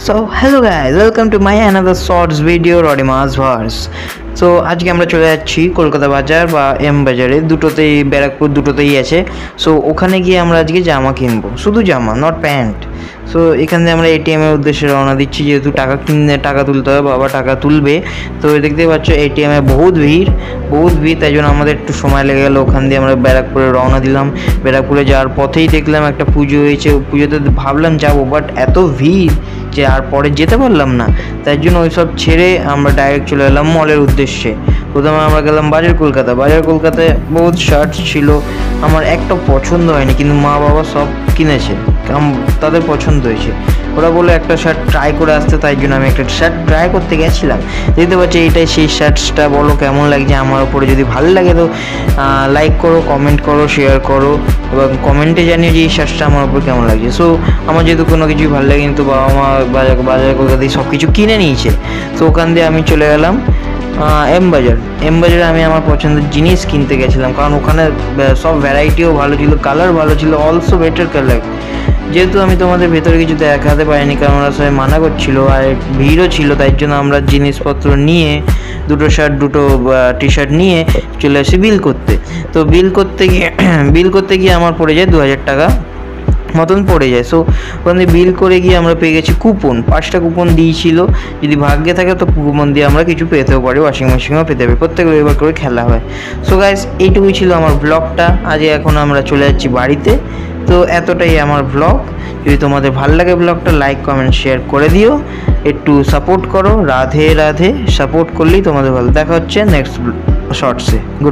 So hello guys, welcome to my another shorts video Rodima's Verse. So আজকে আমরা চলে যাচ্ছি কলকাতা বাজার বা এম বাজারে, দুটোতেই ব্যারাকপুর দুটোতেই আছে। সো ওখানে গিয়ে আমরা আজকে জামা কিনবো, শুধু জামা, নট প্যান্ট। সো এখান থেকে আমরা এটিএমের উদ্দেশ্যে রওনা দিচ্ছি, যেহেতু টাকা তুলতে হবে, বাবা টাকা তুলবে। তো দেখতে পাচ্ছ এটিএমে বহুত ভিড়, তাই জন্য আমাদের একটু সময় লেগে গেলো। ওখান দিয়ে আমরা ব্যারাকপুরে রওনা দিলাম। ব্যারাকপুরে যাওয়ার পথেই দেখলাম একটা পুজো হয়েছে, পুজোতে ভাবলাম যাবো, বাট এত ভিড় যে আর পরে যেতে পারলাম না। তাই জন্য ওইসব ছেড়ে আমরা ডাইরেক্ট চলে এলাম মলের উদ্দেশ্যে। প্রথমে আমরা গেলাম বাজার কলকাতায় বহুত শার্টস ছিল, আমার একটা পছন্দ হয়নি, কিন্তু মা বাবা সব কিনেছে, তাদের পছন্দ হয়েছে। ওরা বলে একটা শার্ট ট্রাই করে আসতে, তাই জন্য আমি একটা শার্ট ট্রাই করতে গেছিলাম। দেখতে পাচ্ছি এইটাই সেই শার্টসটা, বলো কেমন লাগছে আমার ওপরে। যদি ভালো লাগে তো লাইক করো, কমেন্ট করো, শেয়ার করো এবং কমেন্টে জানিয়ে যে এই শার্টসটা আমার ওপর কেমন লাগছে। সো আমার যেহেতু কোনো কিছুই ভালো লাগে, কিন্তু বাবা মা বাজার কলকাতায় সব কিছু কিনে নিয়েছে। তো ওখান দিয়ে আমি চলে গেলাম এম বাজারে। আমি আমার পছন্দের জিনিস কিনতে গেছিলাম, কারণ ওখানে সব ভ্যারাইটিও ভালো ছিল, কালার ভালো ছিল, অলসো বেটার কালার। যেহেতু আমি তোমাদের ভেতরে কিছু দেখাতে পারিনি, কারণ ওরা সবাই মানা করছিল আর ভিড়ও ছিল, তাই জন্য আমরা জিনিসপত্র নিয়ে দুটো শার্ট, দুটো টি শার্ট নিয়ে চলে আসি বিল করতে। তো বিল করতে গিয়ে আমার পড়ে যায় 2000 টাকা মতন পড়ে যায়। সো ওখানে বিল করে গিয়ে আমরা পেয়ে গেছি কুপন, 5টা কুপন দিয়েছিল। যদি ভাগ্যে থাকে তো কুপন দিয়ে আমরা কিছু পেতেও পারি, ওয়াশিং মেশিনও পেতে পারি, প্রত্যেক রবিবার করে খেলা হয়। সো গাইস, এইটুকুই ছিল আমার ব্লগটা। আজকে এখন আমরা চলে যাচ্ছি বাড়িতে। তো এতটাই আমার ব্লগ। যদি তোমাদের ভালো লাগে ব্লগটা, লাইক কমেন্ট শেয়ার করে দিও, একটু সাপোর্ট করো। রাধে রাধে, সাপোর্ট করলেই তোমাদের ভালো। দেখা হচ্ছে নেক্সট শর্টসে। Good bye.